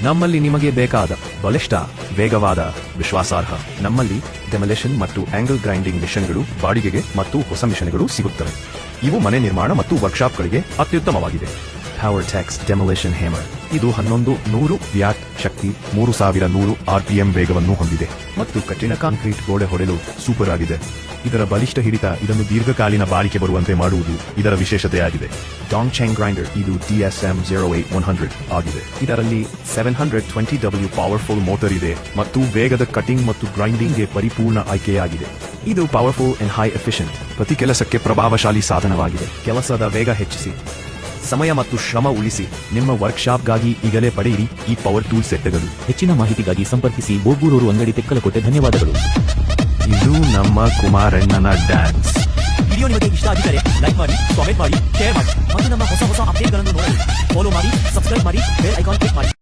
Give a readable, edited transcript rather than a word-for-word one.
ನಮ್ಮಲ್ಲಿ ನಿಮಗೆ ಬೇಕಾದ ಬಲಿಷ್ಠ, ವೇಗವಾದ, ವಿಶ್ವಾಸಾರ್ಹ ನಮ್ಮಲ್ಲಿ ಡೆಮೊಲಿಷನ್ ಮತ್ತು ಆಂಗಲ್ ಗ್ರೈಂಡಿಂಗ್ ಮಿಷನ್ಗಳು ಬಾಡಿಗೆಗೆ ಮತ್ತು ಹೊಸ ಮಿಷನ್ಗಳು ಸಿಗುತ್ತವೆ. ಇವು ಮನೆ ನಿರ್ಮಾಣ ಮತ್ತು ವರ್ಕ್ಶಾಪ್ಗಳಿಗೆ ಅತ್ಯುತ್ತಮವಾಗಿದೆ. ಪವರ್ಟೆಕ್ಸ್ ಡೆಮೊಲಿಷನ್ ಹ್ಯಾಮರ್ ಇದು 1100 ವ್ಯಾಟ್ ಶಕ್ತಿ, 3100 RPM ವೇಗವನ್ನು ಹೊಂದಿದೆ ಮತ್ತು ಕಠಿಣ ಕಾಂಕ್ರೀಟ್ ಗೋಡೆ ಹೊಡೆಯಲು ಸೂಪರ್ ಆಗಿದೆ. ಇದರ ಬಲಿಷ್ಠ ಹಿಡಿತ ಇದನ್ನು ದೀರ್ಘಕಾಲೀನ ಬಾಳಿಕೆ ಬರುವಂತೆ ಮಾಡುವುದು ಇದರ ವಿಶೇಷತೆಯಾಗಿದೆ. ಡಾಂಗ್ಚೆಂಗ್ ಗ್ರೈಂಡರ್ ಇದು DSM 08100 ಆಗಿದೆ. ಇದರಲ್ಲಿ 720W ಪವರ್ಫುಲ್ ಮೋಟರ್ ಇದೆ ಮತ್ತು ವೇಗದ ಕಟಿಂಗ್ ಮತ್ತು ಗ್ರೈಂಡಿಂಗ್ಗೆ ಪರಿಪೂರ್ಣ ಆಯ್ಕೆಯಾಗಿದೆ. ಇದು ಪವರ್ಫುಲ್ ಅಂಡ್ ಹೈ ಎಫಿಷಿಯಂಟ್ ಪ್ರತಿ ಕೆಲಸಕ್ಕೆ ಪ್ರಭಾವಶಾಲಿ ಸಾಧನವಾಗಿದೆ. ಕೆಲಸದ ವೇಗ ಹೆಚ್ಚಿಸಿ, ಸಮಯ ಮತ್ತು ಶ್ರಮ ಉಳಿಸಿ. ನಿಮ್ಮ ವರ್ಕ್ಶಾಪ್ಗಾಗಿ ಈಗಲೇ ಪಡೆಯಿರಿ ಈ ಪವರ್ ಟೂಲ್ ಸೆಟ್ಗಳು. ಹೆಚ್ಚಿನ ಮಾಹಿತಿಗಾಗಿ ಸಂಪರ್ಕಿಸಿ ಬೋರ್ಗೂರೂರು ಅಂಗಡಿ, ತೆಕ್ಕಲಕೋಟೆ. ಧನ್ಯವಾದಗಳು. ಇದು ನಮ್ಮ ಕುಮಾರಣ್ಣನ ಡ್ಯಾನ್ಸ್. ವಿಡಿಯೋ ನಿಮಗೆ ಇಷ್ಟ ಆಗಿದ್ದರೆ ಲೈಕ್ ಮಾಡಿ, ಕಾಮೆಂಟ್ ಮಾಡಿ, ಶೇರ್ ಮಾಡಿ ಮತ್ತು ನಮ್ಮ ಹೊಸ ಅಪ್ಡೇಟ್ಗಳನ್ನು ನೋಡಲು ಫಾಲೋ ಮಾಡಿ, ಸಬ್ಸ್ಕ್ರೈಬ್ ಮಾಡಿ, ಬೆಲ್ ಐಕಾನ್ ಕ್ಲಿಕ್ ಮಾಡಿ.